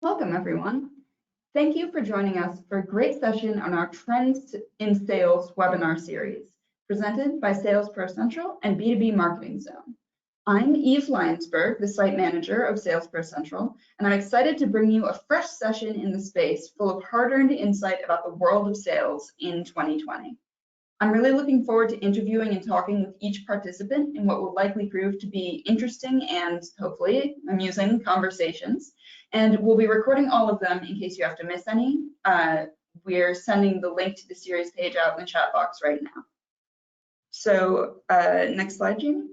Welcome, everyone. Thank you for joining us for a great session on our Trends in Sales webinar series, presented by Sales Pro Central and B2B Marketing Zone. I'm Eve Lyonsberg, the site manager of Sales Pro Central, and I'm excited to bring you a fresh session in the space full of hard-earned insight about the world of sales in 2020. I'm really looking forward to interviewing and talking with each participant in what will likely prove to be interesting and hopefully amusing conversations. And we'll be recording all of them in case you have to miss any. We're sending the link to the series page out in the chat box right now. So next slide, Jamie.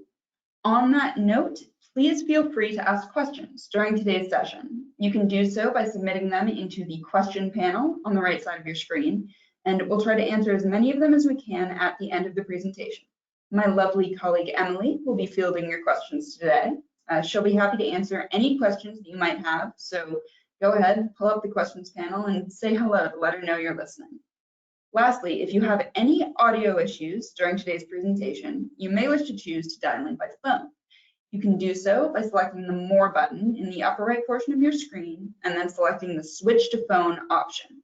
On that note, please feel free to ask questions during today's session. You can do so by submitting them into the question panel on the right side of your screen, and we'll try to answer as many of them as we can at the end of the presentation. My lovely colleague Emily will be fielding your questions today. She'll be happy to answer any questions that you might have, so go ahead, pull up the questions panel and say hello to let her know you're listening. Lastly, if you have any audio issues during today's presentation, you may wish to choose to dial in by phone. You can do so by selecting the More button in the upper right portion of your screen and then selecting the Switch to Phone option.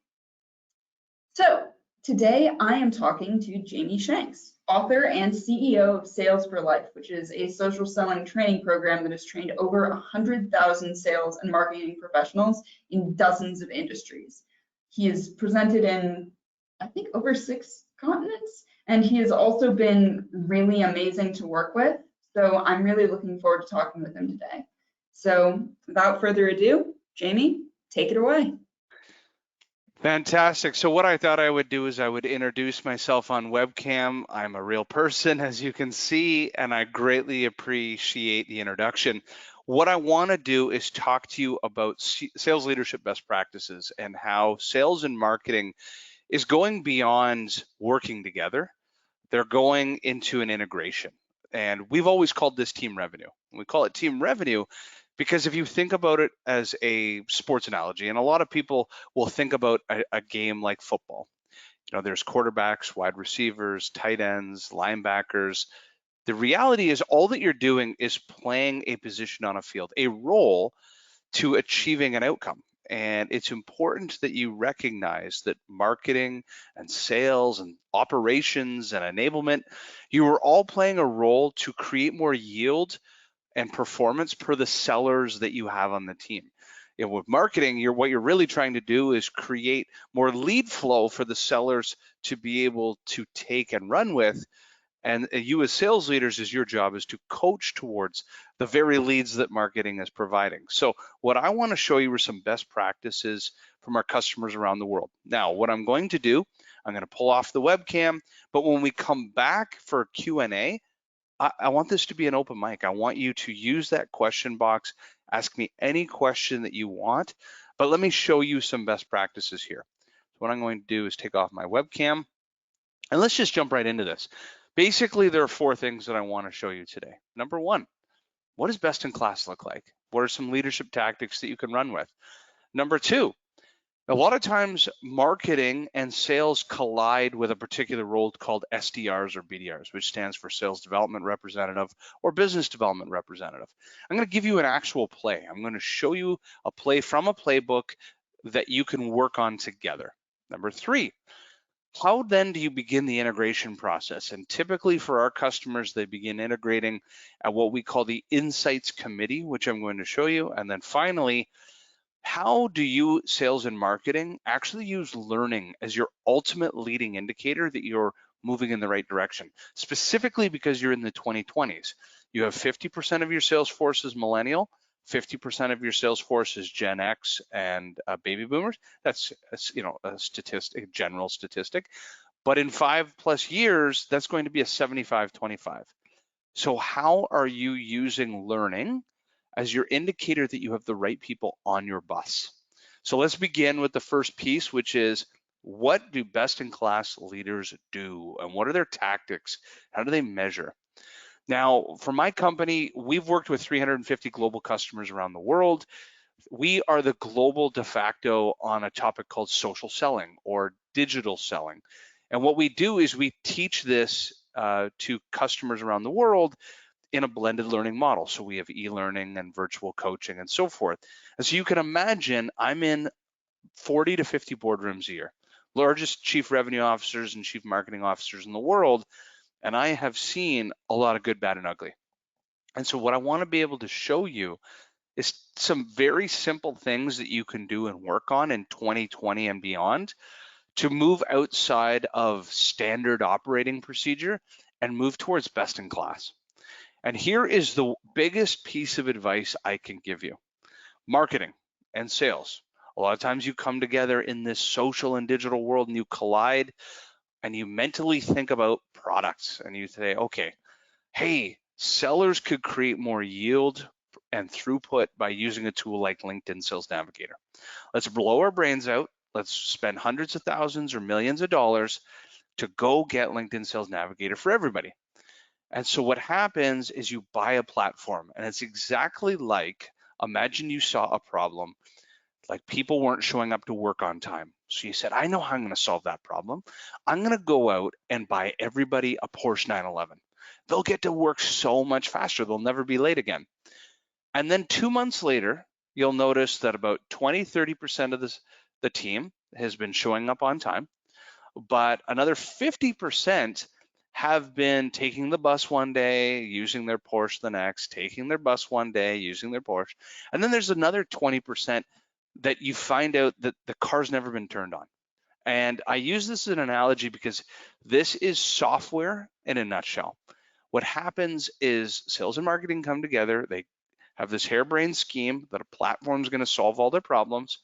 So today I am talking to Jamie Shanks, author and CEO of Sales for Life, which is a social selling training program that has trained over 100,000 sales and marketing professionals in dozens of industries. He is presented in, I think, over 6 continents, and he has also been really amazing to work with. So I'm really looking forward to talking with him today. So without further ado, Jamie, take it away. Fantastic. So what I thought I would do is I would introduce myself on webcam. I'm a real person, as you can see, and I greatly appreciate the introduction. What I want to do is talk to you about sales leadership best practices and how sales and marketing is going beyond working together. They're going into an integration. And we've always called this team revenue. We call it team revenue because if you think about it as a sports analogy, and a lot of people will think about a game like football. You know, there's quarterbacks, wide receivers, tight ends, linebackers. The reality is all that you're doing is playing a position on a field, a role to achieving an outcome. And it's important that you recognize that marketing and sales and operations and enablement, you are all playing a role to create more yield and performance per the sellers that you have on the team. You know, with marketing, what you're really trying to do is create more lead flow for the sellers to be able to take and run with. And you as sales leaders, your job is to coach towards the very leads that marketing is providing. So what I want to show you are some best practices from our customers around the world. Now, what I'm going to do, I'm going to pull off the webcam, but when we come back for Q&A, I want this to be an open mic. I want you to use that question box, ask me any question that you want, but let me show you some best practices here. So what I'm going to do is take off my webcam, and let's just jump right into this. Basically, there are 4 things that I want to show you today. Number 1, what does best in class look like? What are some leadership tactics that you can run with? Number 2, a lot of times marketing and sales collide with a particular role called SDRs or BDRs, which stands for Sales Development Representative or Business Development Representative. I'm going to give you an actual play. I'm going to show you a play from a playbook that you can work on together. Number 3, how then do you begin the integration process? And typically for our customers, they begin integrating at what we call the Insights Committee, which I'm going to show you. And then finally, how do you, sales and marketing, actually use learning as your ultimate leading indicator that you're moving in the right direction, specifically because you're in the 2020s. You have 50% of your sales force is millennial, 50% of your sales force is Gen X and baby boomers. That's a statistic, a general statistic. But in 5+ years, that's going to be a 75-25. So how are you using learning as your indicator that you have the right people on your bus? So let's begin with the first piece, which is, what do best-in-class leaders do? And what are their tactics? How do they measure? Now, for my company, we've worked with 350 global customers around the world. We are the global de facto on a topic called social selling or digital selling. And what we do is we teach this to customers around the world in a blended learning model. So we have e-learning and virtual coaching and so forth. And so you can imagine I'm in 40 to 50 boardrooms a year, largest chief revenue officers and chief marketing officers in the world. And I have seen a lot of good, bad, and ugly. And so what I want to be able to show you is some very simple things that you can do and work on in 2020 and beyond to move outside of standard operating procedure and move towards best in class. And here is the biggest piece of advice I can give you. Marketing and sales. A lot of times you come together in this social and digital world and you collide and you mentally think about products and you say, okay, hey, sellers could create more yield and throughput by using a tool like LinkedIn Sales Navigator. Let's blow our brains out. Let's spend hundreds of thousands or millions of dollars to go get LinkedIn Sales Navigator for everybody. And so what happens is you buy a platform, and it's exactly like, imagine you saw a problem, like people weren't showing up to work on time. So you said, I know how I'm going to solve that problem. I'm going to go out and buy everybody a Porsche 911. They'll get to work so much faster. They'll never be late again. And then 2 months later, you'll notice that about 20, 30% of the team has been showing up on time, but another 50% have been taking the bus one day, using their Porsche the next, taking their bus one day, using their Porsche. And then there's another 20% that you find out that the car's never been turned on. And I use this as an analogy because this is software in a nutshell. What happens is sales and marketing come together. They have this harebrained scheme that a platform is going to solve all their problems.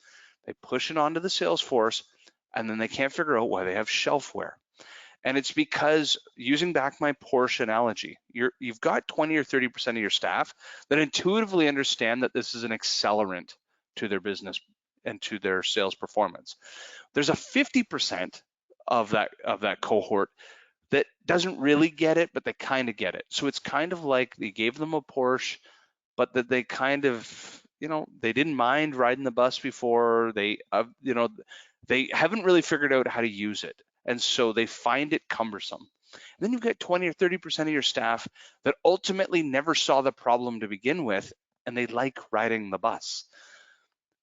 They push it onto the sales force, and then they can't figure out why they have shelfware. And it's because, using back my Porsche analogy, you've got 20 or 30% of your staff that intuitively understand that this is an accelerant to their business and to their sales performance. There's a 50% of that cohort that doesn't really get it, but they kind of get it. So it's kind of like they gave them a Porsche, but that they kind of, they didn't mind riding the bus before. They haven't really figured out how to use it. And so they find it cumbersome. And then you've got 20 or 30% of your staff that ultimately never saw the problem to begin with, and they like riding the bus.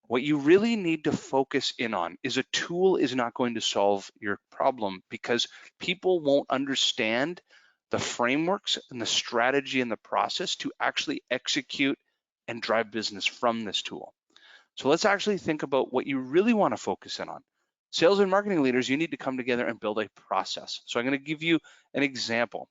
What you really need to focus in on is a tool is not going to solve your problem because people won't understand the frameworks and the strategy and the process to actually execute and drive business from this tool. So let's actually think about what you really want to focus in on. Sales and marketing leaders, you need to come together and build a process. So I'm going to give you an example.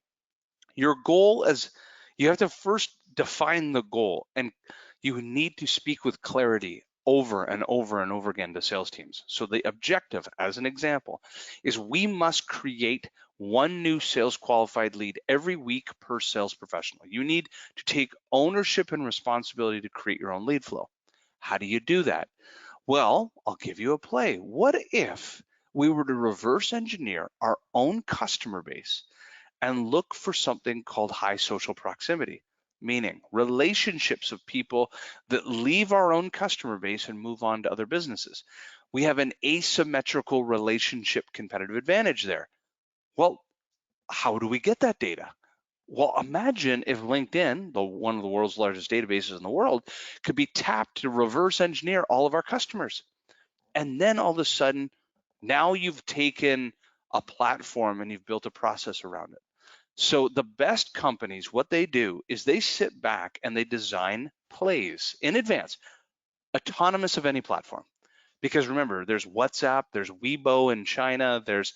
Your goal is, you have to first define the goal, and you need to speak with clarity over and over and over again to sales teams. So the objective, as an example, is we must create one new sales qualified lead every week per sales professional. You need to take ownership and responsibility to create your own lead flow. How do you do that? Well, I'll give you a play. What if we were to reverse engineer our own customer base and look for something called high social proximity, meaning relationships of people that leave our own customer base and move on to other businesses? We have an asymmetrical relationship competitive advantage there. Well, how do we get that data? Well, imagine if LinkedIn, one of the world's largest databases in the world, could be tapped to reverse engineer all of our customers. And then all of a sudden, now you've taken a platform and you've built a process around it. So the best companies, what they do is they sit back and they design plays in advance, autonomous of any platform. Because remember, there's WhatsApp, there's Weibo in China, there's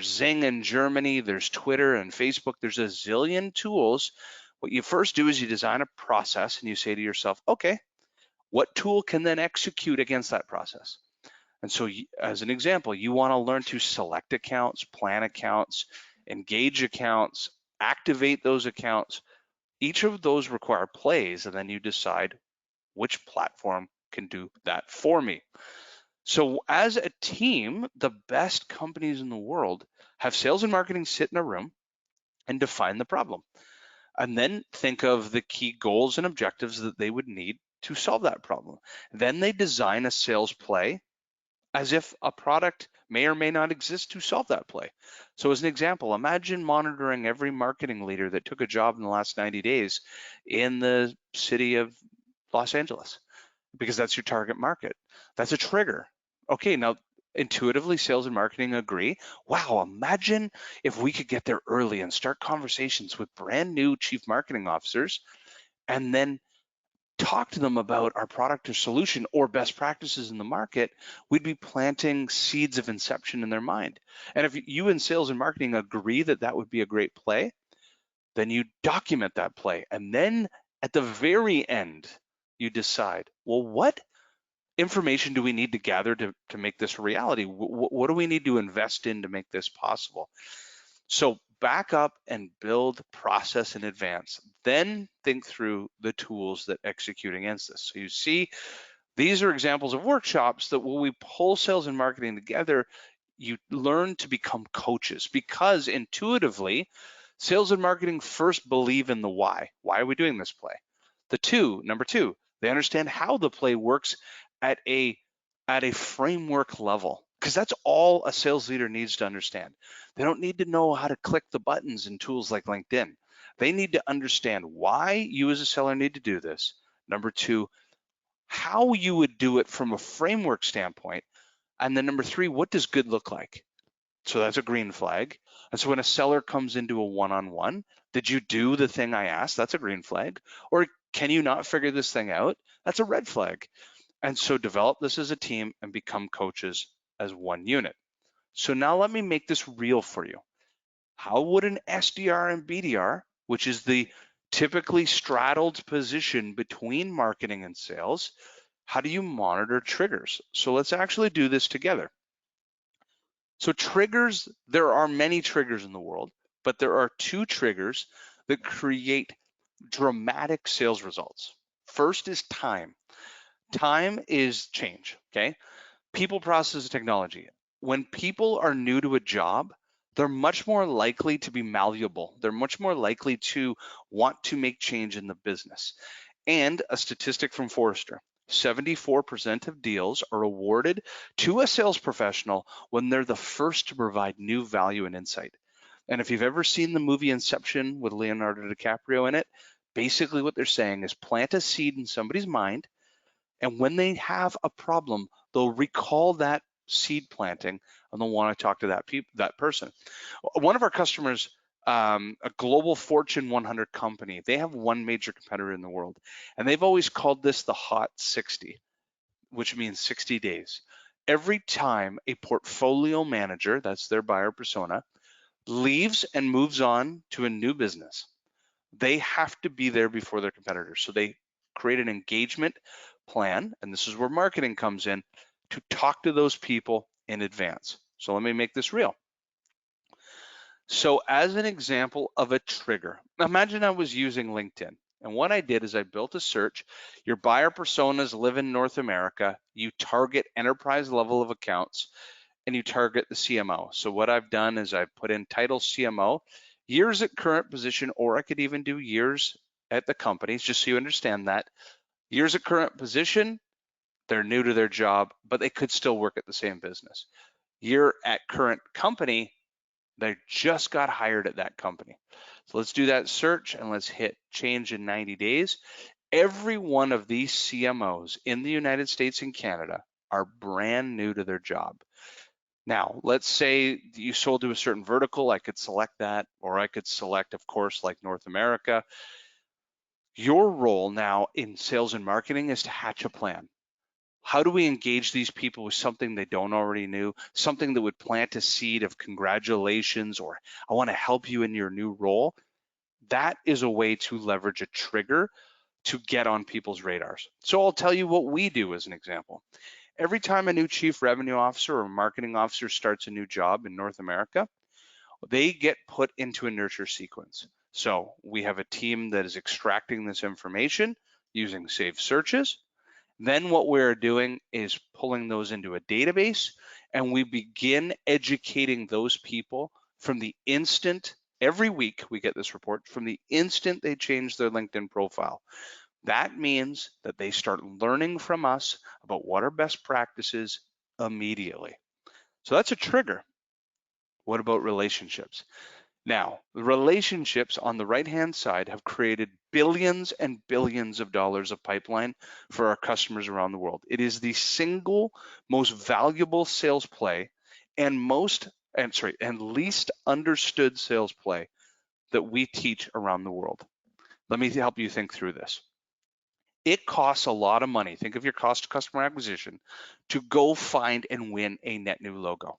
Zing in Germany, there's Twitter and Facebook, there's a zillion tools. What you first do is you design a process and you say to yourself, okay, what tool can then execute against that process? And so as an example, you want to learn to select accounts, plan accounts, engage accounts, activate those accounts. Each of those require plays, and then you decide which platform can do that for me. So as a team, the best companies in the world have sales and marketing sit in a room and define the problem, and then think of the key goals and objectives that they would need to solve that problem. Then they design a sales play as if a product may or may not exist to solve that play. So as an example, imagine monitoring every marketing leader that took a job in the last 90 days in the city of Los Angeles, because that's your target market. That's a trigger. Okay, now intuitively sales and marketing agree. Wow, imagine if we could get there early and start conversations with brand new chief marketing officers and then talk to them about our product or solution or best practices in the market. We'd be planting seeds of inception in their mind. And if you in sales and marketing agree that that would be a great play, then you document that play. And then at the very end, you decide, well, what information do we need to gather to make this a reality? What do we need to invest in to make this possible? So back up and build process in advance. Then think through the tools that execute against this. So you see, these are examples of workshops that when we pull sales and marketing together, you learn to become coaches, because intuitively, sales and marketing first believe in the why. Why are we doing this play? Number two, they understand how the play works at a framework level, because that's all a sales leader needs to understand. They don't need to know how to click the buttons in tools like LinkedIn. They need to understand why you as a seller need to do this. Number two, how you would do it from a framework standpoint. And then number three, what does good look like? So that's a green flag. And so when a seller comes into a one-on-one, did you do the thing I asked? That's a green flag. Or can you not figure this thing out? That's a red flag. And so develop this as a team and become coaches as one unit. So now let me make this real for you. How would an SDR and BDR, which is the typically straddled position between marketing and sales, how do you monitor triggers? So let's actually do this together. So triggers, there are many triggers in the world, but there are two triggers that create dramatic sales results. First is time. Time is change, okay? People, process, technology. When people are new to a job, they're much more likely to be malleable. They're much more likely to want to make change in the business. And a statistic from Forrester, 74% of deals are awarded to a sales professional when they're the first to provide new value and insight. And if you've ever seen the movie Inception with Leonardo DiCaprio in it, basically what they're saying is plant a seed in somebody's mind, and when they have a problem, they'll recall that seed planting and they'll want to talk to that person. One of our customers, a global Fortune 100 company, they have one major competitor in the world, and they've always called this the Hot 60, which means 60 days. Every time a portfolio manager, that's their buyer persona, leaves and moves on to a new business, they have to be there before their competitors. So they create an engagement plan, and this is where marketing comes in, to talk to those people in advance. So let me make this real. So as an example of a trigger, imagine I was using LinkedIn. And what I did is I built a search. Your buyer personas live in North America. You target enterprise level of accounts, and you target the CMO. So what I've done is I put in title CMO, years at current position, or I could even do years at the companies, just so you understand that. Years at current position, they're new to their job, but they could still work at the same business. Year at current company, they just got hired at that company. So let's do that search and let's hit change in 90 days. Every one of these CMOs in the United States and Canada are brand new to their job. Now, let's say you sold to a certain vertical, I could select that, or I could select, of course, like North America. Your role now in sales and marketing is to hatch a plan. How do we engage these people with something they don't already know, something that would plant a seed of congratulations, or I want to help you in your new role? That is a way to leverage a trigger to get on people's radars. So I'll tell you what we do as an example. Every time a new chief revenue officer or marketing officer starts a new job in North America, they get put into a nurture sequence. So we have a team that is extracting this information using saved searches. Then what we're doing is pulling those into a database, and we begin educating those people from the instant, every week we get this report, from the instant they change their LinkedIn profile. That means that they start learning from us about what are best practices immediately. So that's a trigger. What about relationships? Now, the relationships on the right-hand side have created billions and billions of dollars of pipeline for our customers around the world. It is the single most valuable sales play and least understood sales play that we teach around the world. Let me help you think through this. It costs a lot of money. Think of your cost of customer acquisition to go find and win a net new logo.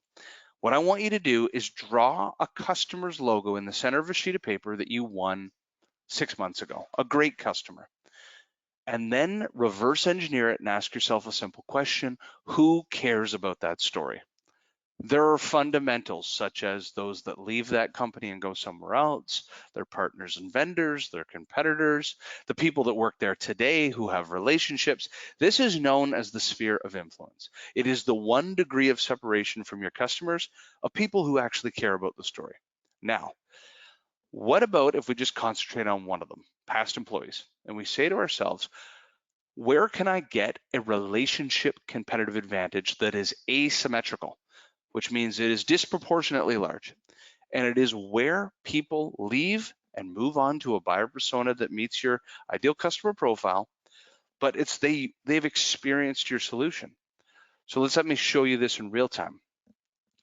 What I want you to do is draw a customer's logo in the center of a sheet of paper that you won 6 months ago, a great customer. And then reverse engineer it and ask yourself a simple question: who cares about that story? There are fundamentals such as those that leave that company and go somewhere else, their partners and vendors, their competitors, the people that work there today who have relationships. This is known as the sphere of influence. It is the 1 degree of separation from your customers of people who actually care about the story. Now, what about if we just concentrate on one of them, past employees, and we say to ourselves, where can I get a relationship competitive advantage that is asymmetrical, which means it is disproportionately large, and it is where people leave and move on to a buyer persona that meets your ideal customer profile, but it's they've experienced your solution. So let me show you this in real time.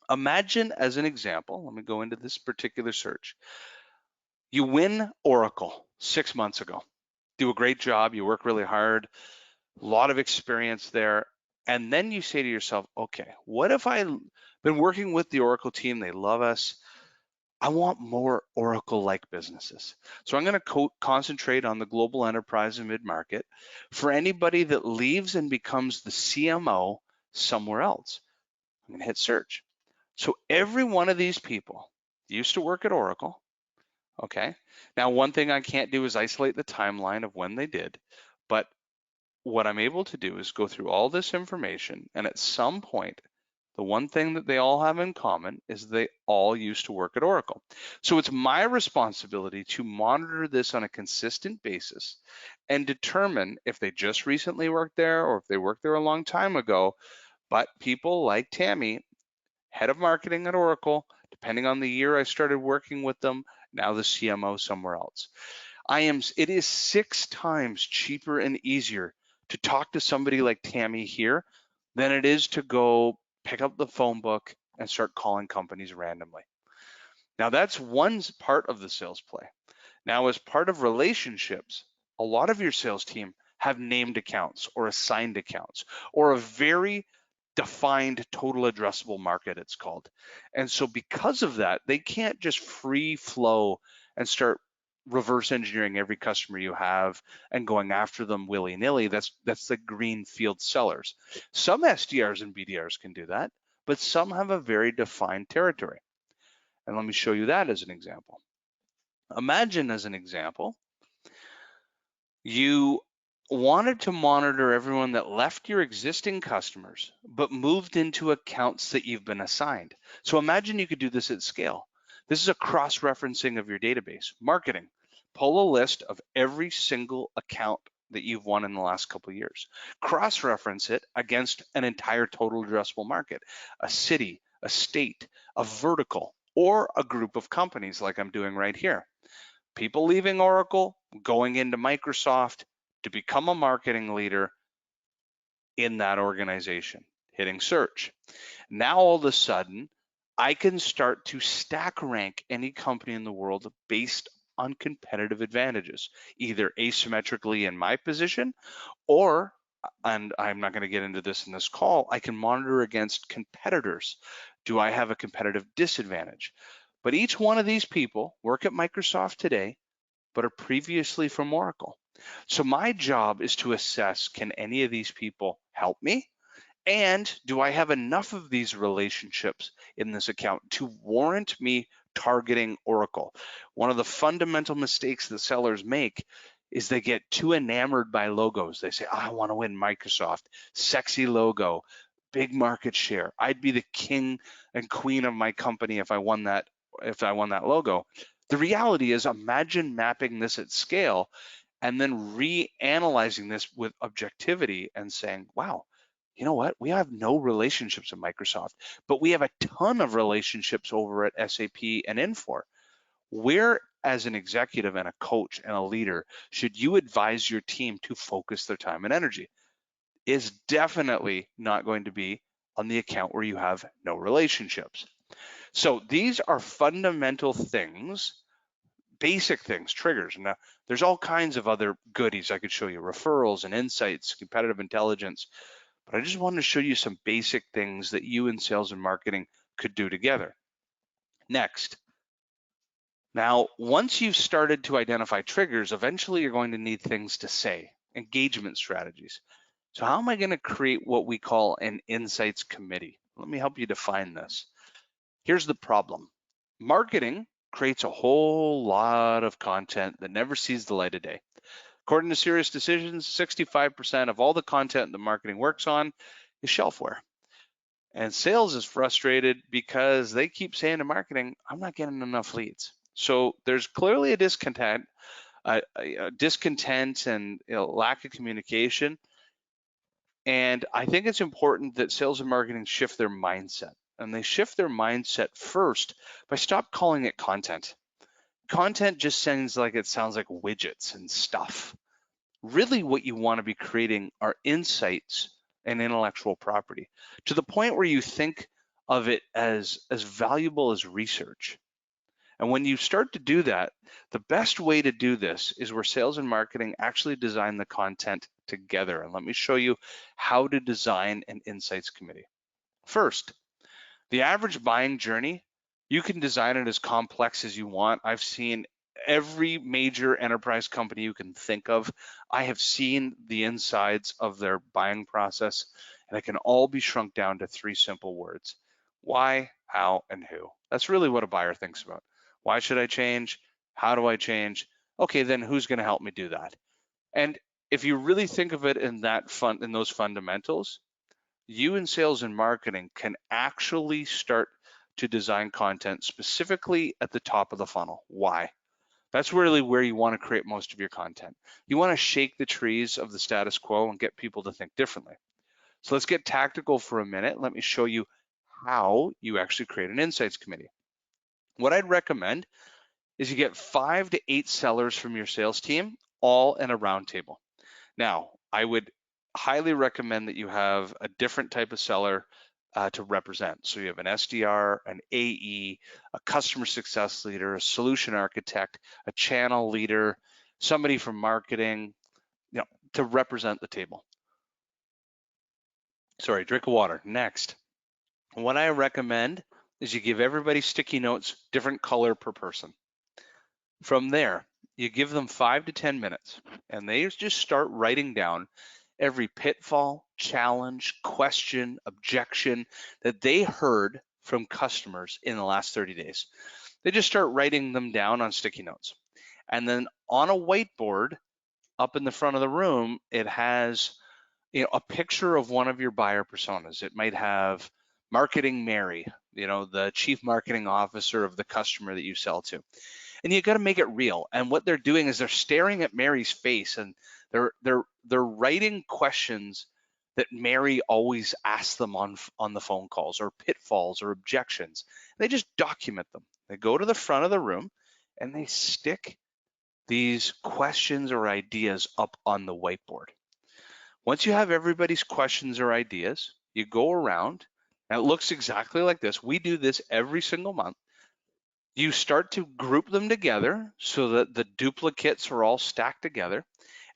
Imagine, as an example, let me go into this particular search. You win Oracle 6 months ago. Do a great job, you work really hard, a lot of experience there. And then you say to yourself, okay, what if I've been working with the Oracle team, they love us, I want more Oracle-like businesses. So I'm going to concentrate on the global enterprise and mid-market for anybody that leaves and becomes the CMO somewhere else. I'm going to hit search. So every one of these people used to work at Oracle. Okay. Now, one thing I can't do is isolate the timeline of when they did, but what I'm able to do is go through all this information, and at some point, the one thing that they all have in common is they all used to work at Oracle. So it's my responsibility to monitor this on a consistent basis and determine if they just recently worked there or if they worked there a long time ago. But people like Tammy, head of marketing at Oracle, depending on the year I started working with them, now the CMO somewhere else. It is 6 times cheaper and easier to talk to somebody like Tammy here than it is to go pick up the phone book and start calling companies randomly. Now that's one part of the sales play. Now, as part of relationships, a lot of your sales team have named accounts or assigned accounts or a very defined total addressable market, it's called. And so because of that, they can't just free flow and start reverse engineering every customer you have and going after them willy-nilly. That's the greenfield sellers. Some SDRs and BDRs can do that, but some have a very defined territory. And let me show you that as an example. Imagine, as an example, you wanted to monitor everyone that left your existing customers but moved into accounts that you've been assigned. So imagine you could do this at scale. This is a cross-referencing of your database. Marketing, pull a list of every single account that you've won in the last couple of years. Cross-reference it against an entire total addressable market, a city, a state, a vertical, or a group of companies like I'm doing right here. People leaving Oracle, going into Microsoft to become a marketing leader in that organization, hitting search. Now, all of a sudden, I can start to stack rank any company in the world based on competitive advantages, either asymmetrically in my position or, and I'm not going to get into this in this call, I can monitor against competitors. Do I have a competitive disadvantage? But each one of these people work at Microsoft today, but are previously from Oracle. So my job is to assess, can any of these people help me? And do I have enough of these relationships in this account to warrant me targeting Oracle? One of the fundamental mistakes that sellers make is they get too enamored by logos. They say, oh, I want to win Microsoft, sexy logo, big market share. I'd be the king and queen of my company if I won that logo. The reality is, imagine mapping this at scale and then reanalyzing this with objectivity and saying, wow, you know what? We have no relationships with Microsoft, but we have a ton of relationships over at SAP and Infor. Where, as an executive and a coach and a leader, should you advise your team to focus their time and energy? Is definitely not going to be on the account where you have no relationships. So these are fundamental things, basic things, triggers. Now, there's all kinds of other goodies I could show you, referrals and insights, competitive intelligence, but I just wanted to show you some basic things that you in sales and marketing could do together. Next. Now, once you've started to identify triggers, eventually you're going to need things to say, engagement strategies. So how am I going to create what we call an insights committee? Let me help you define this. Here's the problem. Marketing creates a whole lot of content that never sees the light of day. According to Serious Decisions, 65% of all the content that marketing works on is shelfware. And sales is frustrated because they keep saying to marketing, I'm not getting enough leads. So there's clearly a discontent and lack of communication. And I think it's important that sales and marketing shift their mindset. And they shift their mindset first by stop calling it content. Content just sounds like widgets and stuff. Really what you want to be creating are insights and intellectual property, to the point where you think of it as valuable as research. And when you start to do that, the best way to do this is where sales and marketing actually design the content together. And let me show you how to design an insights committee. First, the average buying journey, you can design it as complex as you want. I've seen every major enterprise company you can think of. I have seen the insides of their buying process, and it can all be shrunk down to 3 simple words: why, how, and who. That's really what a buyer thinks about. Why should I change? How do I change? Okay, then who's going to help me do that? And if you really think of it in those fundamentals, you in sales and marketing can actually start to design content specifically at the top of the funnel. Why? That's really where you want to create most of your content. You want to shake the trees of the status quo and get people to think differently. So let's get tactical for a minute. Let me show you how you actually create an insights committee. What I'd recommend is you get 5 to 8 sellers from your sales team, all in a round table. Now, I would highly recommend that you have a different type of seller to represent. So you have an SDR, an AE, a customer success leader, a solution architect, a channel leader, somebody from marketing, to represent the table. Sorry, drink of water. Next, what I recommend is you give everybody sticky notes, different color per person. From there, you give them 5 to 10 minutes, and they just start writing down every pitfall, challenge, question, objection that they heard from customers in the last 30 days. They just start writing them down on sticky notes. And then on a whiteboard up in the front of the room, it has a picture of one of your buyer personas. It might have Marketing Mary, the chief marketing officer of the customer that you sell to. And you got to make it real. And what they're doing is they're staring at Mary's face, and they're writing questions that Mary always asks them on the phone calls, or pitfalls or objections. They just document them. They go to the front of the room and they stick these questions or ideas up on the whiteboard. Once you have everybody's questions or ideas, you go around, and it looks exactly like this. We do this every single month. You start to group them together so that the duplicates are all stacked together,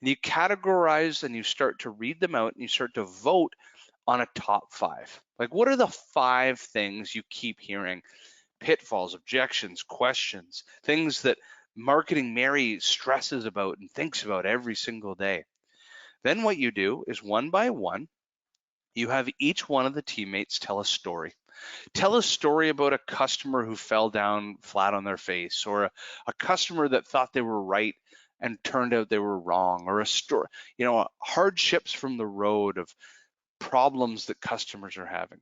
and you categorize and you start to read them out, and you start to vote on a top 5. Like, what are the 5 things you keep hearing? Pitfalls, objections, questions, things that Marketing Mary stresses about and thinks about every single day. Then what you do is, one by one, you have each one of the teammates tell a story. Tell a story about a customer who fell down flat on their face, or a customer that thought they were right and turned out they were wrong, or a story, hardships from the road of problems that customers are having.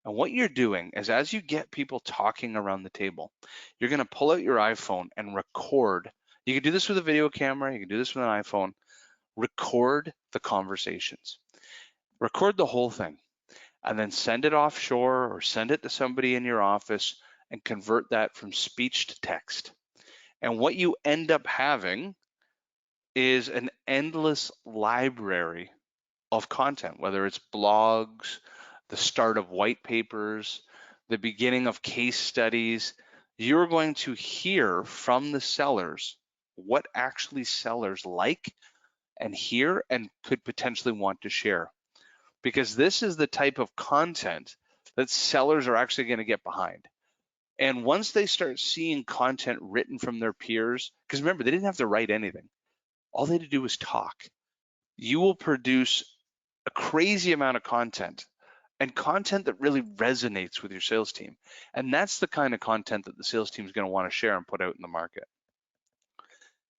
And what you're doing is, as you get people talking around the table, you're going to pull out your iPhone and record. You can do this with a video camera, you can do this with an iPhone. Record the conversations. record the whole thing, and then send it offshore or send it to somebody in your office and convert that from speech to text. And what you end up having is an endless library of content, whether it's blogs, the start of white papers, the beginning of case studies. You're going to hear from the sellers what actually sellers like and hear and could potentially want to share. Because this is the type of content that sellers are actually going to get behind. And once they start seeing content written from their peers, because remember, they didn't have to write anything. All they had to do was talk. You will produce a crazy amount of content and content that really resonates with your sales team. And that's the kind of content that the sales team is going to want to share and put out in the market.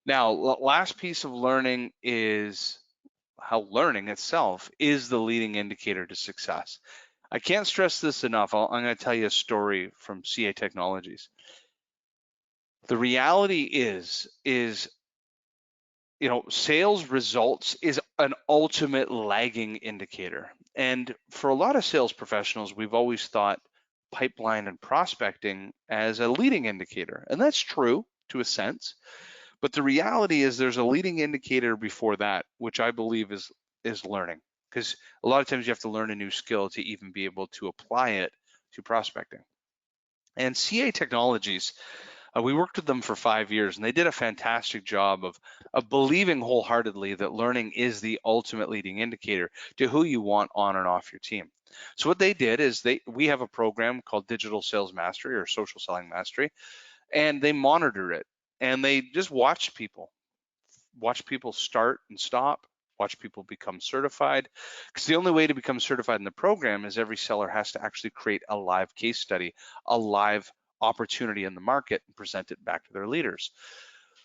Now, last piece of learning is how learning itself is the leading indicator to success. I can't stress this enough. I'm going to tell you a story from CA Technologies. The reality is sales results is an ultimate lagging indicator. And for a lot of sales professionals, we've always thought pipeline and prospecting as a leading indicator. And that's true to a sense. But the reality is there's a leading indicator before that, which I believe is learning. Because a lot of times you have to learn a new skill to even be able to apply it to prospecting. And CA Technologies, we worked with them for 5 years, and they did a fantastic job of believing wholeheartedly that learning is the ultimate leading indicator to who you want on and off your team. So what they did is we have a program called Digital Sales Mastery or Social Selling Mastery, and they monitor it, and they just watch people start and stop, watch people become certified. Because the only way to become certified in the program is every seller has to actually create a live case study, a live opportunity in the market, and present it back to their leaders.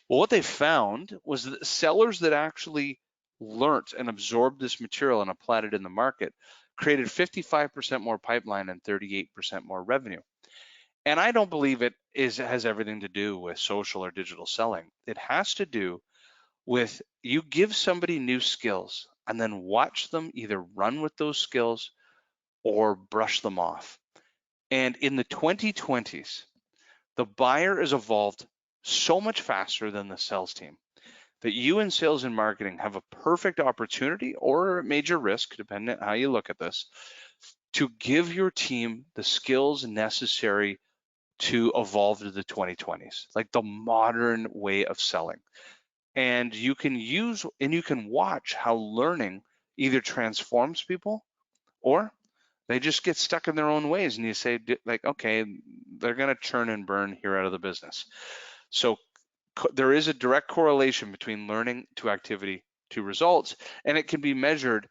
Well, what they found was that sellers that actually learnt and absorbed this material and applied it in the market created 55% more pipeline and 38% more revenue. And I don't believe it has everything to do with social or digital selling. It has to do with you give somebody new skills and then watch them either run with those skills or brush them off. And in the 2020s, the buyer has evolved so much faster than the sales team that you in sales and marketing have a perfect opportunity or a major risk, depending on how you look at this, to give your team the skills necessary to evolve to the 2020s, like the modern way of selling. And you can watch how learning either transforms people or they just get stuck in their own ways, and you say, like, okay, they're going to churn and burn here out of the business. So there is a direct correlation between learning to activity to results, and it can be measured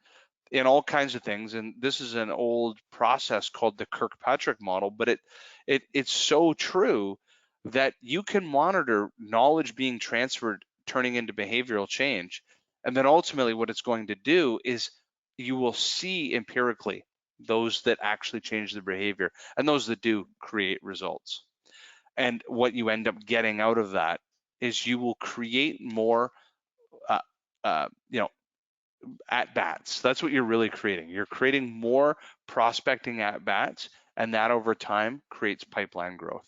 in all kinds of things. And this is an old process called the Kirkpatrick model, but it's so true that you can monitor knowledge being transferred, turning into behavioral change. And then ultimately what it's going to do is you will see empirically those that actually change their behavior and those that do create results. And what you end up getting out of that is you will create more, at bats. That's what you're really creating. You're creating more prospecting at bats, and that over time creates pipeline growth.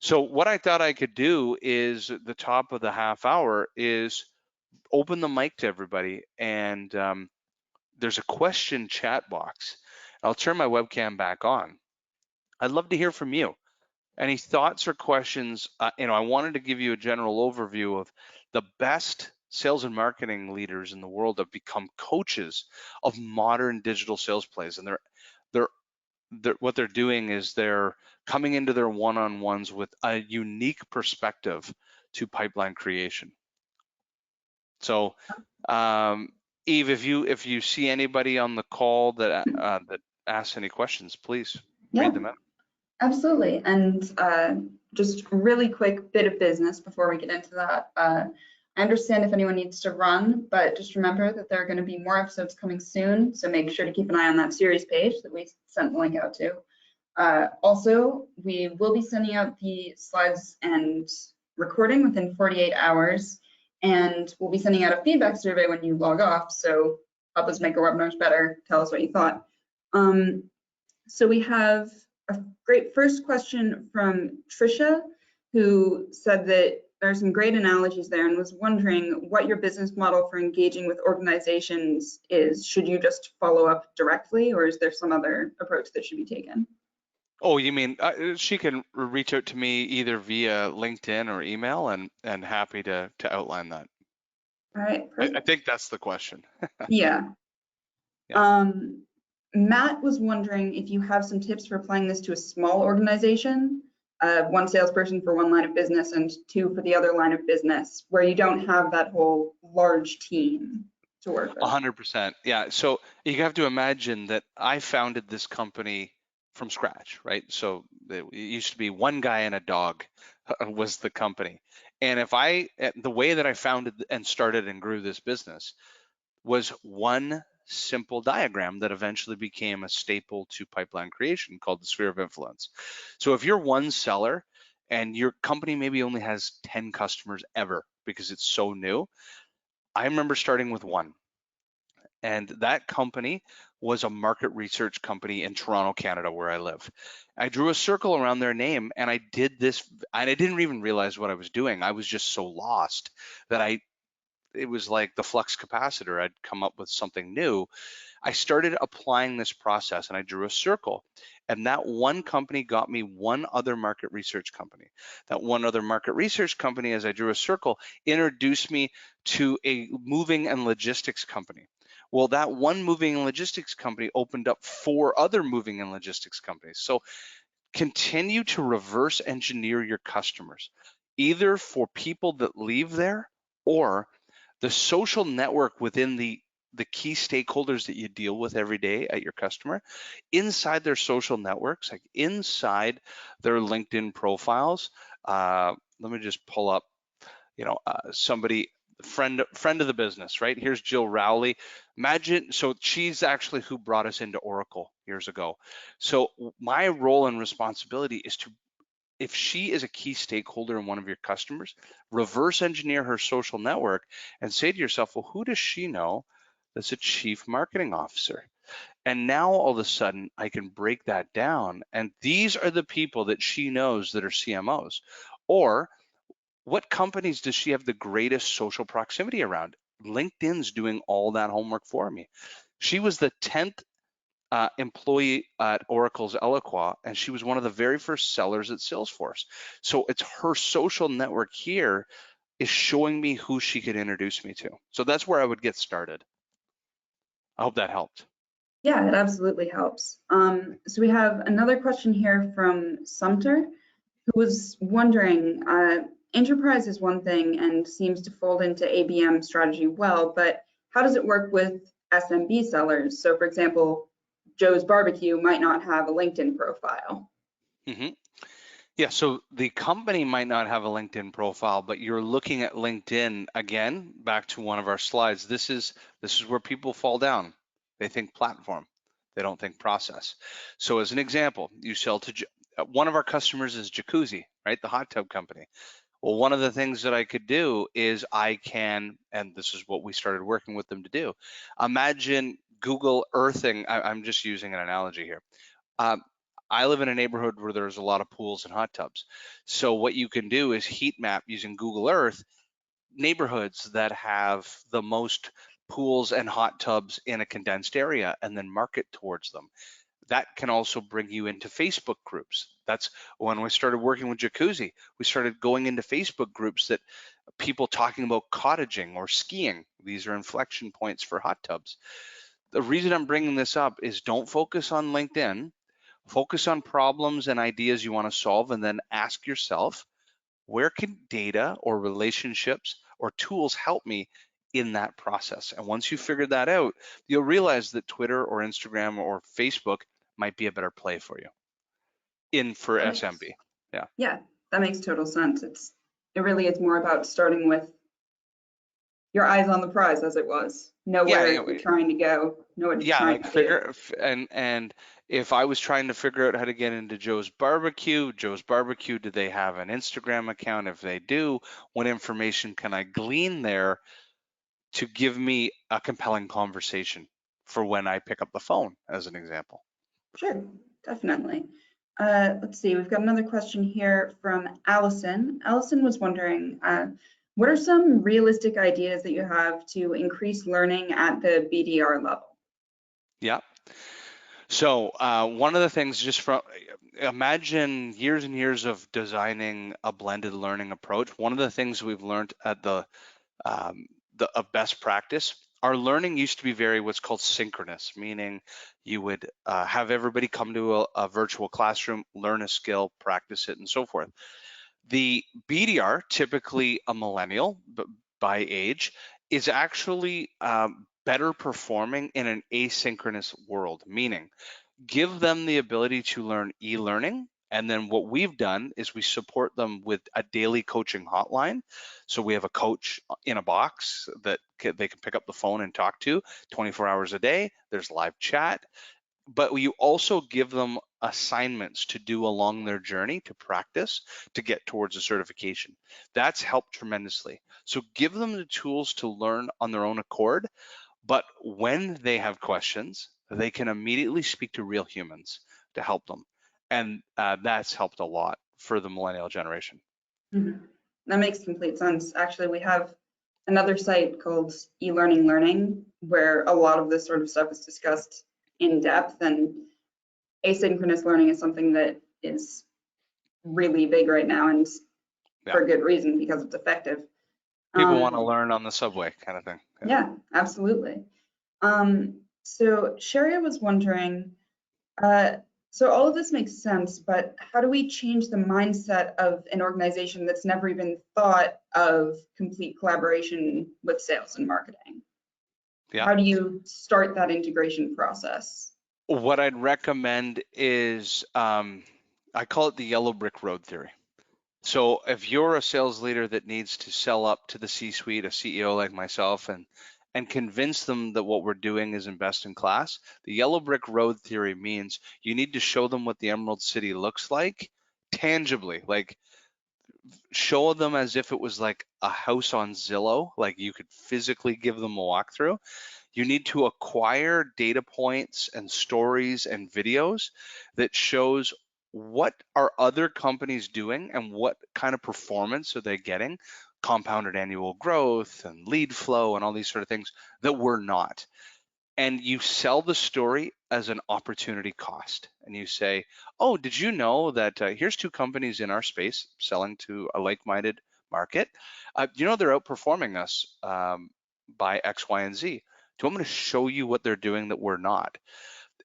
So what I thought I could do is at the top of the half hour is open the mic to everybody, and there's a question chat box. I'll turn my webcam back on. I'd love to hear from you. Any thoughts or questions? I wanted to give you a general overview of the best sales and marketing leaders in the world have become coaches of modern digital sales plays, and what they're doing is they're coming into their one-on-ones with a unique perspective to pipeline creation. So, Eve, if you see anybody on the call that asks any questions, please read them out. Absolutely. And just really quick bit of business before we get into that. I understand if anyone needs to run, but just remember that there are going to be more episodes coming soon. So make sure to keep an eye on that series page that we sent the link out to. Also, we will be sending out the slides and recording within 48 hours. And we'll be sending out a feedback survey when you log off. So help us make our webinars better. Tell us what you thought. So we have a great first question from Trisha, who said that there are some great analogies there and was wondering what your business model for engaging with organizations is. Should you just follow up directly, or is there some other approach that should be taken? Oh, you mean she can reach out to me either via LinkedIn or email, and happy to outline that. All right, perfect. I think that's the question. Yeah. Yeah. Matt was wondering if you have some tips for applying this to a small organization, one salesperson for one line of business and two for the other line of business, where you don't have that whole large team to work with. 100%. Yeah. So you have to imagine that I founded this company from scratch, right? So it used to be one guy and a dog was the company. And the way that I founded and started and grew this business was one simple diagram that eventually became a staple to pipeline creation called the sphere of influence. So if you're one seller and your company maybe only has 10 customers ever because it's so new, I remember starting with one. And that company was a market research company in Toronto, Canada, where I live. I drew a circle around their name and I did this, and I didn't even realize what I was doing. I was just so lost that it was like the flux capacitor. I'd come up with something new. I started applying this process and I drew a circle. And that one company got me one other market research company. That one other market research company, as I drew a circle, introduced me to a moving and logistics company. Well, that one moving and logistics company opened up 4 other moving and logistics companies. So continue to reverse engineer your customers, either for people that leave there or the social network within the key stakeholders that you deal with every day at your customer, inside their social networks, like inside their LinkedIn profiles. Let me just pull up, somebody, friend of the business, right? Here's Jill Rowley. Imagine, so she's actually who brought us into Oracle years ago. So my role and responsibility is to, if she is a key stakeholder in one of your customers, reverse engineer her social network and say to yourself, well, who does she know that's a chief marketing officer? And now all of a sudden I can break that down. And these are the people that she knows that are CMOs. Or what companies does she have the greatest social proximity around? LinkedIn's doing all that homework for me. She was the 10th employee at Oracle's Eloqua, and she was one of the very first sellers at Salesforce. So it's her social network here is showing me who she could introduce me to. So that's where I would get started. I hope that helped. Yeah, it absolutely helps. So we have another question here from Sumter, who was wondering, enterprise is one thing and seems to fold into ABM strategy well, but how does it work with SMB sellers? So for example, Joe's Barbecue might not have a LinkedIn profile. Mm-hmm. Yeah, so the company might not have a LinkedIn profile, but you're looking at LinkedIn again, back to one of our slides. This is where people fall down. They think platform. They don't think process. So as an example, you sell to one of our customers is Jacuzzi, right? The hot tub company. Well, one of the things that I could do is I can, and this is what we started working with them to do. Imagine Google Earthing. I'm just using an analogy here. I live in a neighborhood where there's a lot of pools and hot tubs. So what you can do is heat map using Google Earth neighborhoods that have the most pools and hot tubs in a condensed area and then market towards them. That can also bring you into Facebook groups. That's when we started working with Jacuzzi. We started going into Facebook groups that people talking about cottaging or skiing. These are inflection points for hot tubs. The reason I'm bringing this up is don't focus on LinkedIn. Focus on problems and ideas you want to solve, and then ask yourself, where can data or relationships or tools help me in that process? And once you figure that out, you'll realize that Twitter or Instagram or Facebook might be a better play for you for SMB. Yeah, that makes total sense. It really is more about starting with your eyes on the prize, as it was. Know where you're trying to go. Know what you're trying to do. And if I was trying to figure out how to get into Joe's Barbecue, do they have an Instagram account? If they do, what information can I glean there? to give me a compelling conversation for when I pick up the phone, as an example. Sure, definitely. Let's see, we've got another question here from Allison. Allison was wondering, what are some realistic ideas that you have to increase learning at the BDR level? Yeah. So one of the things, just from imagine years and years of designing a blended learning approach. One of the things we've learned at the best practice, our learning used to be very what's called synchronous, meaning you would have everybody come to a virtual classroom, learn a skill, practice it, and so forth. The BDR, typically a millennial by age, is actually better performing in an asynchronous world, meaning give them the ability to learn e-learning. And then what we've done is we support them with a daily coaching hotline. So we have a coach in a box that they can pick up the phone and talk to 24 hours a day. There's live chat, but you also give them assignments to do along their journey to practice to get towards a certification. That's helped tremendously. So give them the tools to learn on their own accord, but when they have questions, they can immediately speak to real humans to help them. And that's helped a lot for the millennial generation. Mhm. That makes complete sense. Actually, we have another site called eLearning Learning, where a lot of this sort of stuff is discussed in depth, and asynchronous learning is something that is really big right now, and for good reason, because it's effective. People want to learn on the subway kind of thing. Yeah, absolutely. So Sherry was wondering, so all of this makes sense, but how do we change the mindset of an organization that's never even thought of complete collaboration with sales and marketing? Yeah. How do you start that integration process? What I'd recommend is, I call it the yellow brick road theory. So if you're a sales leader that needs to sell up to the C-suite, a CEO like myself, and convince them that what we're doing is in best in class, the yellow brick road theory means you need to show them what the Emerald City looks like tangibly, like show them as if it was like a house on Zillow, like you could physically give them a walkthrough. You need to acquire data points and stories and videos that shows what are other companies doing and what kind of performance are they getting, compounded annual growth and lead flow and all these sort of things that we're not. And you sell the story as an opportunity cost. And you say, oh, did you know that here's two companies in our space selling to a like-minded market. You know, they're outperforming us by X, Y, and Z. Do you want me to show you what they're doing that we're not?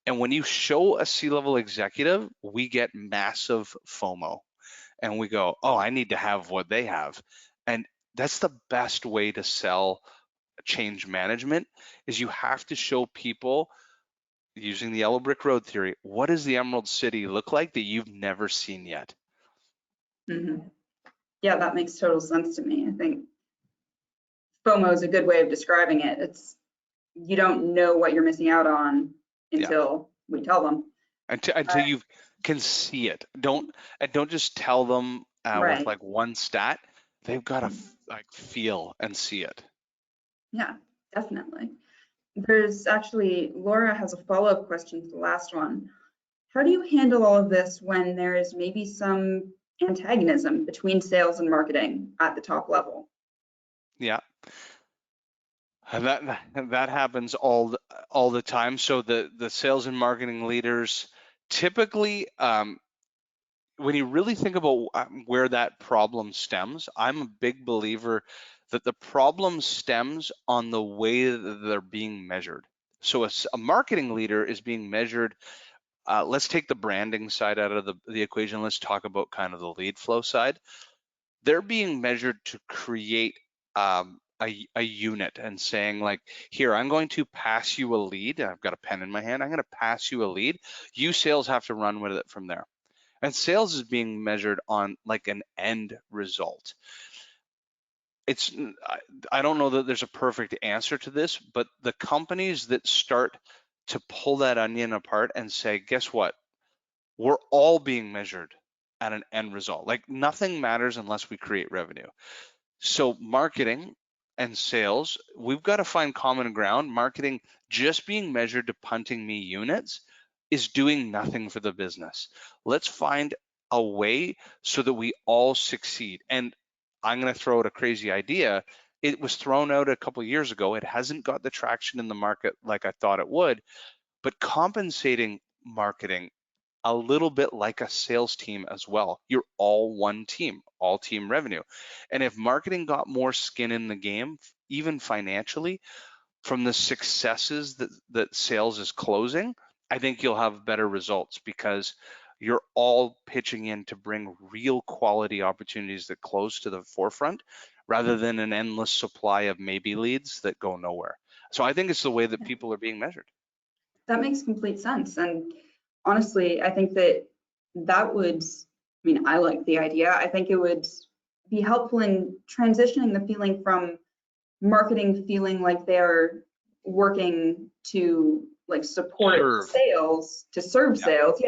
And when you show a C-level executive, we get massive FOMO. And we go, oh, I need to have what they have. And that's the best way to sell change management, is you have to show people, using the yellow brick road theory, what does the Emerald City look like that you've never seen yet? Mm-hmm. Yeah, that makes total sense to me. I think FOMO is a good way of describing it. It's you don't know what you're missing out on until we tell them. Until you can see it. Don't just tell them Right. with like one stat. They've got to like feel and see it. Yeah, definitely. There's actually, Laura has a follow-up question to the last one. How do you handle all of this when there is maybe some antagonism between sales and marketing at the top level? Yeah. That happens all the time. So the sales and marketing leaders typically, when you really think about where that problem stems, I'm a big believer that the problem stems on the way that they're being measured. So a marketing leader is being measured. Let's take the branding side out of the equation. Let's talk about kind of the lead flow side. They're being measured to create a unit and saying like, here, I'm going to pass you a lead. I've got a pen in my hand. I'm going to pass you a lead. You sales have to run with it from there. And sales is being measured on like an end result. I don't know that there's a perfect answer to this, but the companies that start to pull that onion apart and say, guess what? We're all being measured at an end result. Like nothing matters unless we create revenue. So marketing and sales, we've got to find common ground. Marketing just being measured to punting me units is doing nothing for the business. Let's find a way so that we all succeed. And I'm going to throw out a crazy idea. It was thrown out a couple of years ago. It hasn't got the traction in the market like I thought it would, but compensating marketing a little bit like a sales team as well. You're all one team, all team revenue. And if marketing got more skin in the game, even financially, from the successes that sales is closing, I think you'll have better results because you're all pitching in to bring real quality opportunities that close to the forefront rather than an endless supply of maybe leads that go nowhere. So I think it's the way that people are being measured. That makes complete sense. And honestly, I think that would, I mean, I like the idea. I think it would be helpful in transitioning the feeling from marketing feeling like they're working to like support sales, to serve sales,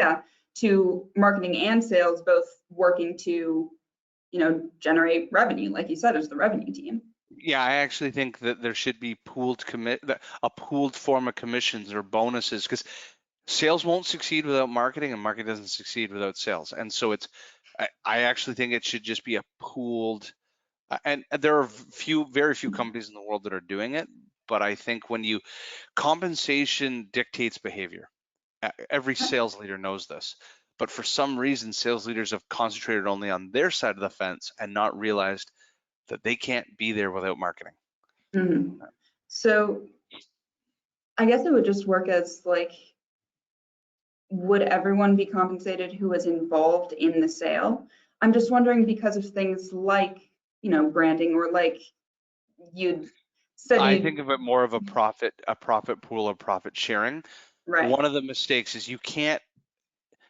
to marketing and sales both working to, generate revenue, like you said, as the revenue team. Yeah, I actually think that there should be a pooled form of commissions or bonuses, because sales won't succeed without marketing and marketing doesn't succeed without sales. And so I actually think it should just be a pooled, and there are very few companies in the world that are doing it, but I think compensation dictates behavior. Every sales leader knows this, but for some reason, sales leaders have concentrated only on their side of the fence and not realized that they can't be there without marketing. Mm-hmm. So I guess it would just work as like, would everyone be compensated who was involved in the sale? I'm just wondering because of things like, branding, or like you said. I think of it more of a profit pool or profit sharing. Right. One of the mistakes is you can't,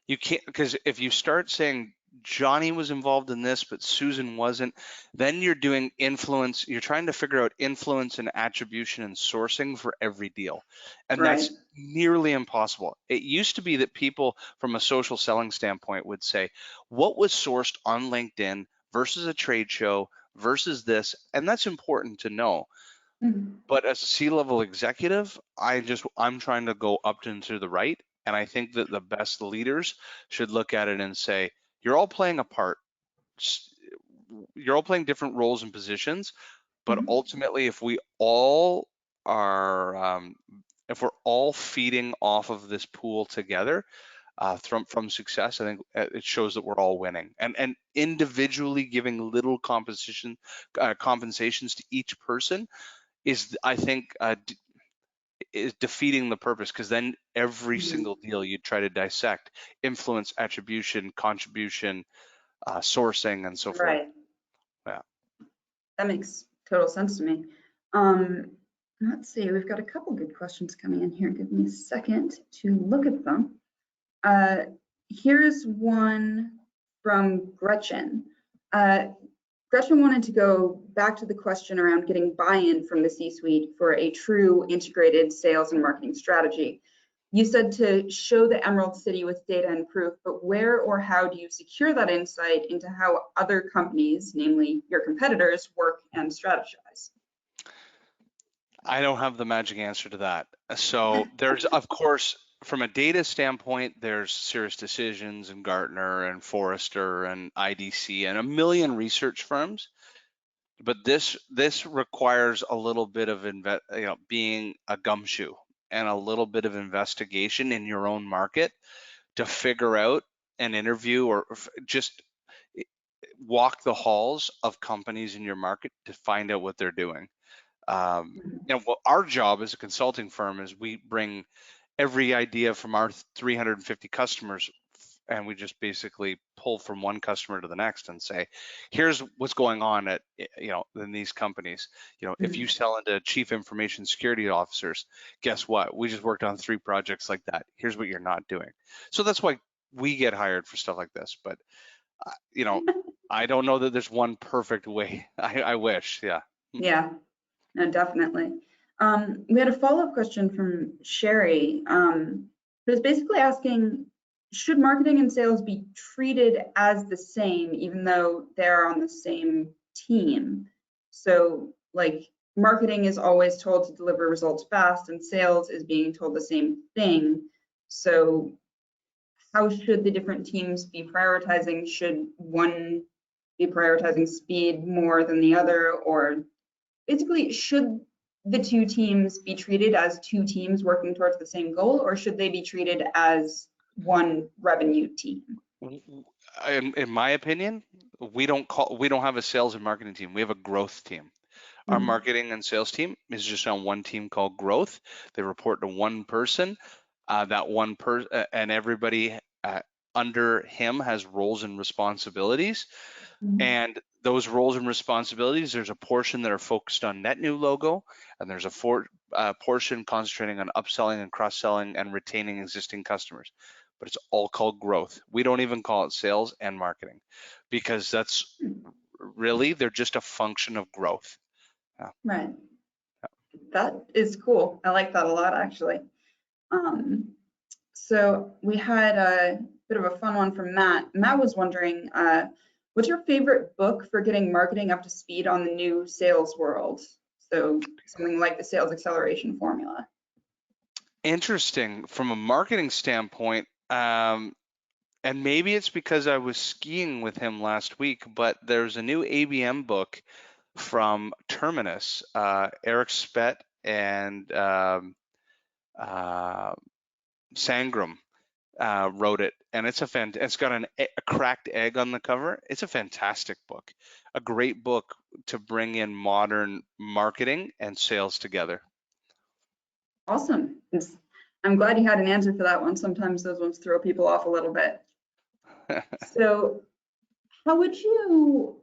because if you start saying Johnny was involved in this, but Susan wasn't, then you're doing influence. You're trying to figure out influence and attribution and sourcing for every deal. And that's nearly impossible. It used to be that people from a social selling standpoint would say, what was sourced on LinkedIn versus a trade show versus this? And that's important to know. Mm-hmm. But as a C-level executive, I'm trying to go up and to the right. And I think that the best leaders should look at it and say, you're all playing a part. You're all playing different roles and positions. But ultimately, if we all are, if we're all feeding off of this pool together from success, I think it shows that we're all winning. And individually giving little compensations to each person is, I think, is defeating the purpose, because then every single deal you try to dissect influence, attribution, contribution, sourcing, and so forth. Right. Yeah. That makes total sense to me. Let's see, we've got a couple good questions coming in here. Give me a second to look at them. Here's one from Gretchen. Gretchen wanted to go back to the question around getting buy-in from the C-suite for a true integrated sales and marketing strategy. You said to show the Emerald City with data and proof, but where or how do you secure that insight into how other companies, namely your competitors, work and strategize? I don't have the magic answer to that. So there's, of course, from a data standpoint, there's Cirrus Decisions and Gartner and Forrester and IDC and a million research firms. But this requires a little bit of being a gumshoe and a little bit of investigation in your own market to figure out an interview or just walk the halls of companies in your market to find out what they're doing. Our job as a consulting firm is we bring every idea from our 350 customers, and we just basically pull from one customer to the next and say, here's what's going on in these companies. If you sell into chief information security officers, guess what? We just worked on 3 projects like that. Here's what you're not doing. So that's why we get hired for stuff like this. But I don't know that there's one perfect way. I wish. Yeah. Yeah, no, definitely. We had a follow-up question from Sherry, who's basically asking, should marketing and sales be treated as the same, even though they're on the same team? So, like, marketing is always told to deliver results fast, and sales is being told the same thing. So how should the different teams be prioritizing? Should one be prioritizing speed more than the other? Or basically, should the two teams be treated as two teams working towards the same goal, or should they be treated as one revenue team? In my opinion, we don't have a sales and marketing team. We have a growth team. Our marketing and sales team is just on one team called growth. They report to one person. And everybody under him has roles and responsibilities. And those roles and responsibilities, there's a portion that are focused on net new logo, and there's a portion concentrating on upselling and cross-selling and retaining existing customers. But it's all called growth. We don't even call it sales and marketing, because that's really, they're just a function of growth. Yeah. Right. That is cool. I like that a lot, actually. So we had a bit of a fun one from Matt. Matt was wondering, what's your favorite book for getting marketing up to speed on the new sales world? So something like the sales acceleration formula. Interesting. From a marketing standpoint, and maybe it's because I was skiing with him last week, but there's a new ABM book from Terminus. Eric Spett and Sangram wrote it, and it's got a cracked egg on the cover. It's a fantastic book, a great book to bring in modern marketing and sales together. Awesome. I'm glad you had an answer for that one. Sometimes those ones throw people off a little bit. So how would you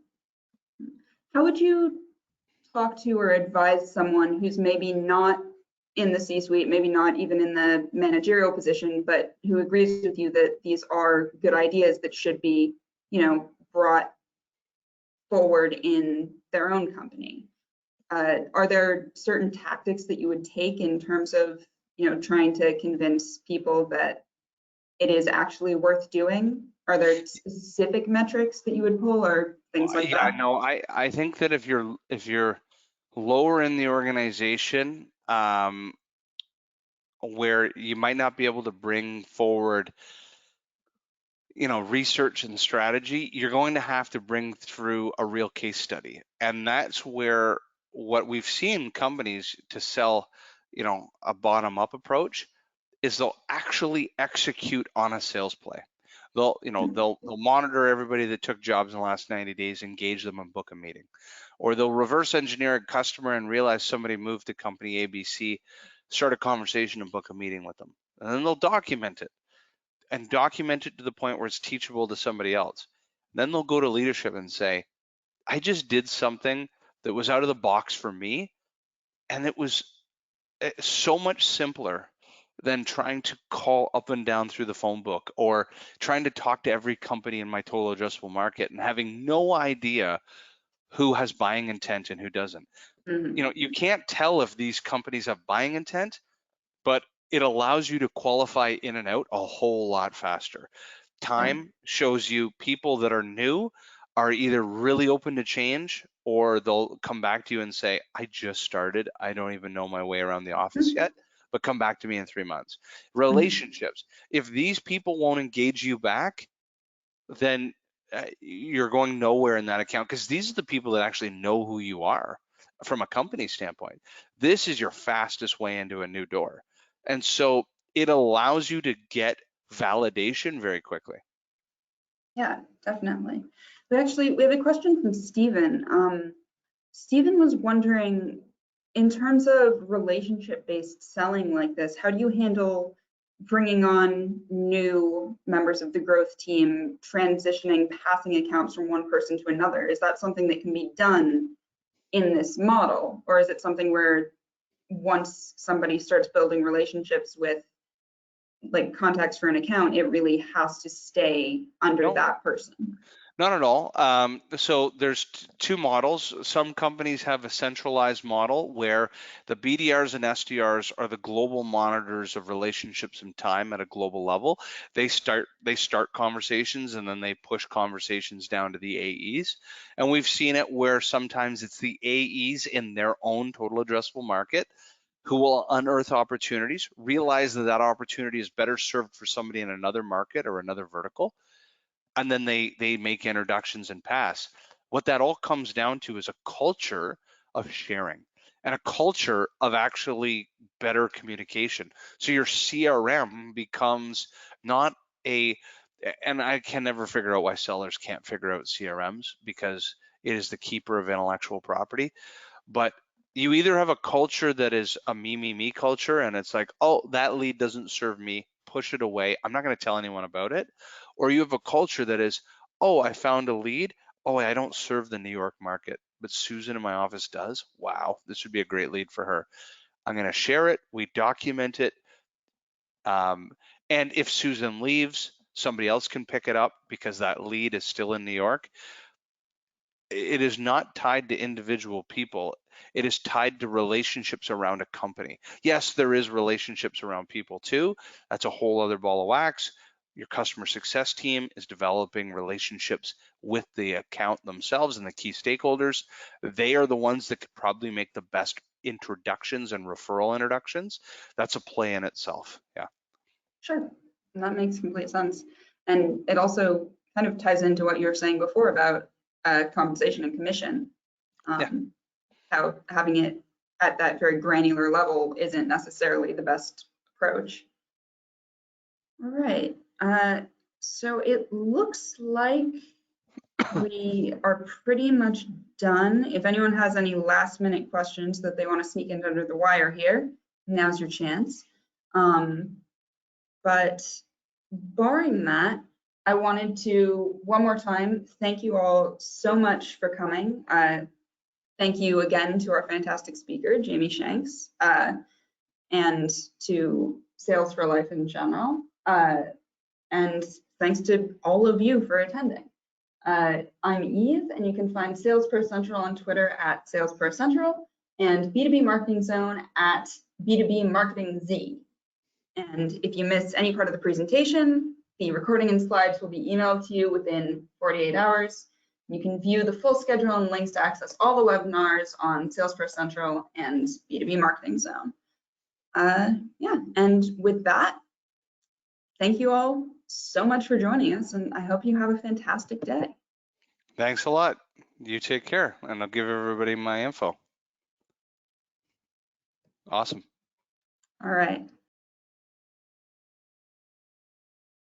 talk to or advise someone who's maybe not in the C-suite, maybe not even in the managerial position, but who agrees with you that these are good ideas that should be, brought forward in their own company? Are there certain tactics that you would take in terms of, trying to convince people that it is actually worth doing? Are there specific metrics that you would pull or things like that? Yeah, no, I think that if you're lower in the organization, where you might not be able to bring forward, research and strategy, you're going to have to bring through a real case study. And that's where what we've seen companies to sell, a bottom-up approach is they'll actually execute on a sales play. They'll monitor everybody that took jobs in the last 90 days, engage them and book a meeting. Or they'll reverse engineer a customer and realize somebody moved to company ABC, start a conversation and book a meeting with them. And then they'll document it to the point where it's teachable to somebody else. Then they'll go to leadership and say, I just did something that was out of the box for me, and it was so much simpler than trying to call up and down through the phone book or trying to talk to every company in my total addressable market and having no idea who has buying intent and who doesn't. You can't tell if these companies have buying intent, but it allows you to qualify in and out a whole lot faster. Time shows you people that are new are either really open to change, or they'll come back to you and say, I just started, I don't even know my way around the office yet, but come back to me in 3 months. Relationships, if these people won't engage you back, then you're going nowhere in that account, because these are the people that actually know who you are from a company standpoint. This is your fastest way into a new door. And so it allows you to get validation very quickly. Yeah, definitely. We have a question from Stephen. Stephen was wondering, in terms of relationship-based selling like this, how do you handle bringing on new members of the growth team, transitioning, passing accounts from one person to another? Is that something that can be done in this model? Or is it something where once somebody starts building relationships with like contacts for an account, it really has to stay under that person? Not at all. So there's two models. Some companies have a centralized model where the BDRs and SDRs are the global monitors of relationships and time at a global level. They start conversations and then they push conversations down to the AEs. And we've seen it where sometimes it's the AEs in their own total addressable market who will unearth opportunities, realize that that opportunity is better served for somebody in another market or another vertical, and then they make introductions and pass. What that all comes down to is a culture of sharing and a culture of actually better communication. So your CRM becomes not a, and I can never figure out why sellers can't figure out CRMs because it is the keeper of intellectual property. But you either have a culture that is a me culture and it's like, oh, that lead doesn't serve me, push it away, I'm not going to tell anyone about it. Or you have a culture that is, oh, I found a lead, oh, I don't serve the New York market, but Susan in my office does. Wow, this would be a great lead for her. I'm going to share it, we document it, and if Susan leaves, somebody else can pick it up because that lead is still in New York. It is not tied to individual people. It is tied to relationships around a company. Yes, there is relationships around people too. That's a whole other ball of wax. Your customer success team is developing relationships with the account themselves and the key stakeholders. They are the ones that could probably make the best introductions and referral introductions. That's a play in itself. Yeah. Sure, and that makes complete sense. And it also kind of ties into what you were saying before about compensation and commission. Yeah. How having it at that very granular level isn't necessarily the best approach. All right, so it looks like we are pretty much done. If anyone has any last minute questions that they want to sneak in under the wire here, now's your chance. But barring that, I wanted to one more time thank you all so much for coming. Thank you again to our fantastic speaker, Jamie Shanks, and to Sales for Life in general. And thanks to all of you for attending. I'm Eve, and you can find Salesperson Central on Twitter at Salesperson Central and B2B Marketing Zone at B2B Marketing Z. And if you miss any part of the presentation, the recording and slides will be emailed to you within 48 hours. You can view the full schedule and links to access all the webinars on Salesperson Central and B2B Marketing Zone. Yeah, and with that, thank you all so much for joining us, and I hope you have a fantastic day. Thanks a lot. You take care, and I'll give everybody my info. Awesome. All right.